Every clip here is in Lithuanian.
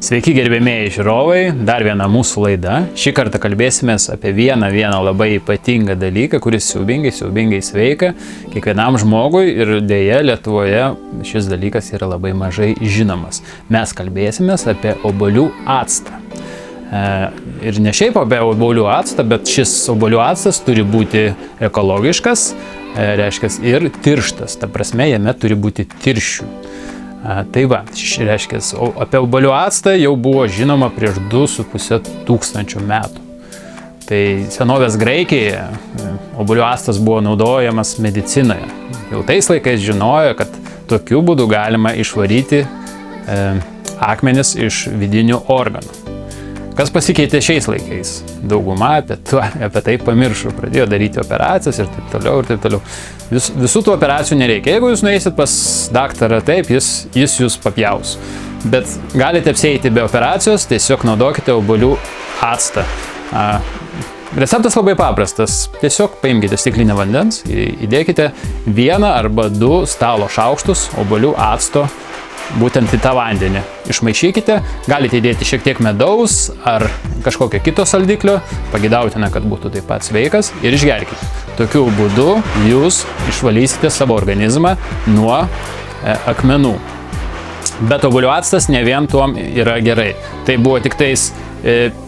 Sveiki gerbėmieji žiūrovai, dar viena mūsų laida. Šį kartą kalbėsimės apie vieną labai ypatingą dalyką, kuris siaubingai sveika kiekvienam žmogui ir dėja Lietuvoje šis dalykas yra labai mažai žinomas. Mes kalbėsimės apie obuolių actą. Ir ne šiaip apie obuolių actą, bet šis obuolių actas turi būti ekologiškas, reiškia ir tirštas, ta prasme jame turi būti tirščių. Tai va, reiškia, apie obuolių actą jau buvo žinoma prieš 2,5 tūkstančių metų. Tai senovės Graikijoje obuolių actas buvo naudojamas medicinoje. Jau tais laikais žinojo, kad tokiu būdu galima išvaryti akmenis iš vidinių organų. Kas pasikeitė šiais laikais? Dauguma apie tai pamiršo, pradėjo daryti operacijas ir taip toliau. Visų tų operacijų nereikia. Jeigu jūs nueisit pas daktarą, taip, jis jūs papjaus. Bet galite apsieiti be operacijos, tiesiog naudokite obuolių actą. Receptas labai paprastas. Tiesiog paimkite stiklinę vandens, įdėkite 1 arba 2 stalo šaukštus obuolių acto būtent į tą vandenį. Išmaišykite, galite įdėti šiek tiek medaus ar kažkokio kito saldiklio, pagidautina, kad būtų taip pat sveikas ir išgerkite. Tokiu būdu jūs išvalysite savo organizmą nuo akmenų. Bet obuolių actas ne vien tuom yra gerai. Tai buvo tik tais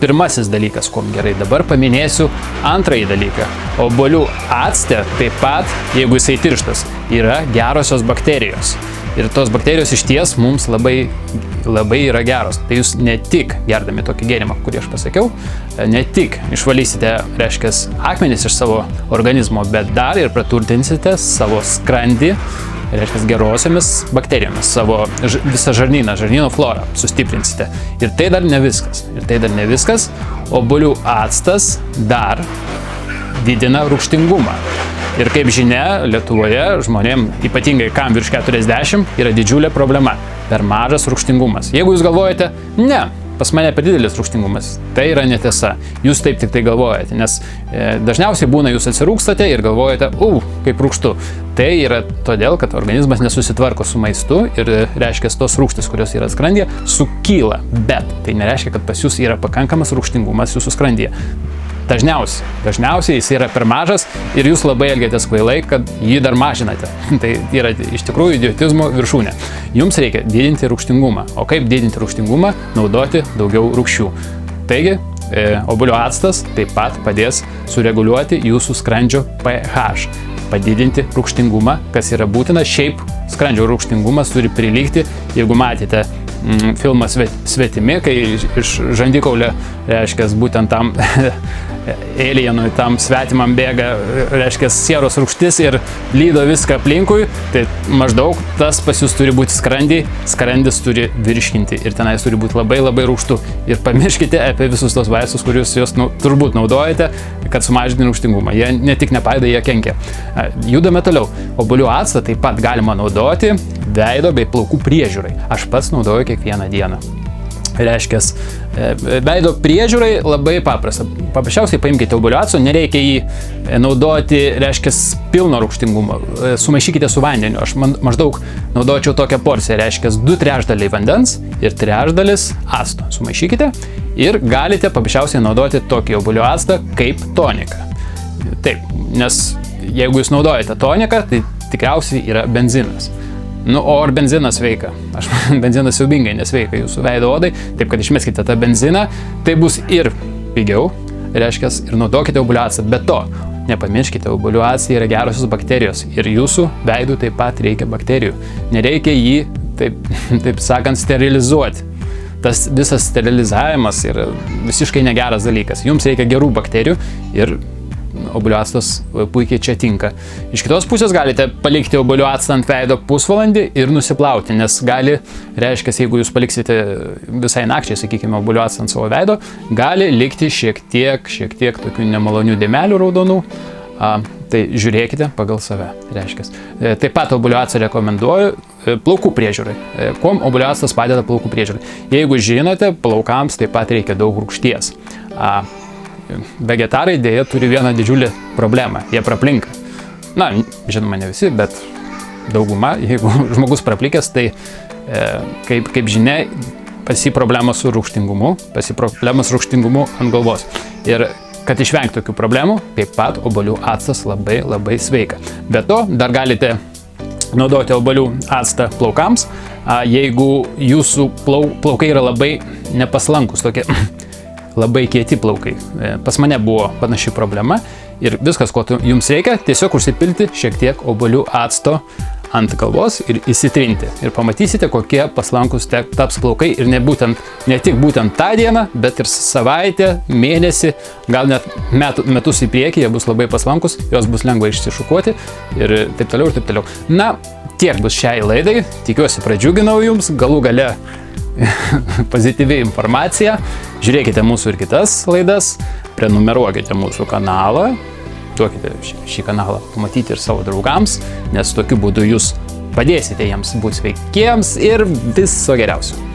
pirmasis dalykas, kuom gerai. Dabar paminėsiu antrąjį dalyką. Obuolių acte taip pat, jeigu jisai tirštas, yra gerosios bakterijos. Ir tos bakterijos išties mums labai yra geros. Tai jūs ne tik gerdami tokį gėrimą, kurį aš pasakiau, ne tik išvalysite, reiškia, akmenis iš savo organizmo, bet dar ir praturtinsite savo skrandį, reiškia, gerosiamis bakterijomis, savo visą žarnyno florą sustiprinsite. Ir tai dar ne viskas. Obuolių actas dar didina rūgštingumą. Ir kaip žinia, Lietuvoje žmonėm, ypatingai kam virš 40, yra didžiulė problema – per mažas rūgštingumas. Jeigu jūs galvojate, ne, pas mane per didelis rūgštingumas, tai yra netiesa. Jūs taip tik tai galvojate, nes dažniausiai būna jūs atsirūgstate ir galvojate, kaip rūgštu. Tai yra todėl, kad organizmas nesusitvarko su maistu ir reiškia, tos rūgštys, kurios yra skrandyje, sukyla. Bet tai nereiškia, kad pas jūs yra pakankamas rūgštingumas jūsų skrandyje. Dažniausiai jis yra per mažas ir jūs labai elgiatės kvailai, kad jį dar mažinate. Tai yra iš tikrųjų idiotizmo viršūnė. Jums reikia didinti rūgštingumą. O kaip didinti rūgštingumą? Naudoti daugiau rūgščių. Taigi, obuolių actas taip pat padės sureguliuoti jūsų skrandžio pH. Padidinti rūgštingumą, kas yra būtina. Šiaip skrandžio rūgštingumas turi prilygti, jeigu matėte filmą Svetimi, kai iš žandikaulio, reiškia, būtent tam alienui, tam svetimam bėga, reiškia, sieros rūgštis ir lydo viską aplinkui, tai maždaug tas pas jūs turi būti skrandis turi virškinti ir tenais turi būti labai rūgštu. Ir pamirškite apie visus tos vaistus, kuriuos jūs turbūt naudojate, kad sumažinti rūgštingumą. Jie ne tik nepadeda, jie kenkia. Judame toliau. Obuolių actą taip pat galima naudoti veido bei plaukų priežiūrai. Aš pats naudoju kiekvieną dieną. Reiškia, veido priežiūrai labai paprasta. Paprasčiausiai paimkite obuolių acto, nereikia jį naudoti, reiškia, pilno rūgštingumo. Sumaišykite su vandeniu. Aš maždaug naudočiau tokią porciją, reiškia, 2/3 vandens ir 1/3 acto. Sumaišykite ir galite paprasčiausiai naudoti tokį obuolių actą kaip toniką. Taip, nes jeigu jūs naudojate toniką, tai tikriausiai yra benzinas. O ar benzinas sveika? Benzinas siaubingai nesveika jūsų veido odai, taip kad išmeskite tą benziną, tai bus ir pigiau, reiškia, ir naudokite obuolių actą. Be to, nepamirškite, obuolių acte yra gerosios bakterijos ir jūsų veidų taip pat reikia bakterijų. Nereikia jį, taip sakant, sterilizuoti. Tas visas sterilizavimas yra visiškai negeras dalykas. Jums reikia gerų bakterijų ir obuolių actas puikiai čia tinka. Iš kitos pusės galite palikti obuolių actą ant veido pusvalandį ir nusiplauti, nes gali, reiškia, jeigu jūs paliksite visai nakčiai, sakykime, obuolių actą ant savo veido, gali likti šiek tiek tokių nemalonių dėmelių raudonų. Tai žiūrėkite pagal save, reiškia. Taip pat obuolių actą rekomenduoju plaukų priežiūrai. Kuom obuolių actas padeda plaukų priežiūrai? Jeigu žinote, plaukams taip pat reikia daug rūgšties. Vegetarai dėja turi vieną didžiulį problemą. Jie praplinka. Na, žinoma, ne visi, bet dauguma, jeigu žmogus praplikęs, tai Kaip žinia, pasi problema su rūgštingumu ant galvos. Ir kad išvengti tokių problemų, taip pat obuolių actas labai sveika. Be to, dar galite naudoti obuolių actą plaukams, jeigu jūsų plaukai yra labai nepaslankus, tokie labai kieti plaukai. Pas mane buvo panaši problema ir viskas, ko jums reikia, tiesiog užsipilti šiek tiek obuolių acto ant galvos ir įsitrinti. Ir pamatysite, kokie paslankus taps plaukai ir ne tik būtent tą dieną, bet ir savaitę, mėnesį, gal net metus į priekį jie bus labai paslankus, jos bus lengva išsišukuoti ir taip toliau. Na, tiek bus šiai laidai, tikiuosi pradžiuginau jums, galų gale pozityvi informacija. Žiūrėkite mūsų ir kitas laidas, prenumeruokite mūsų kanalą, duokite šį kanalą pamatyti ir savo draugams, nes tokiu būdu jūs padėsite jiems būti sveikiems ir viso geriausio.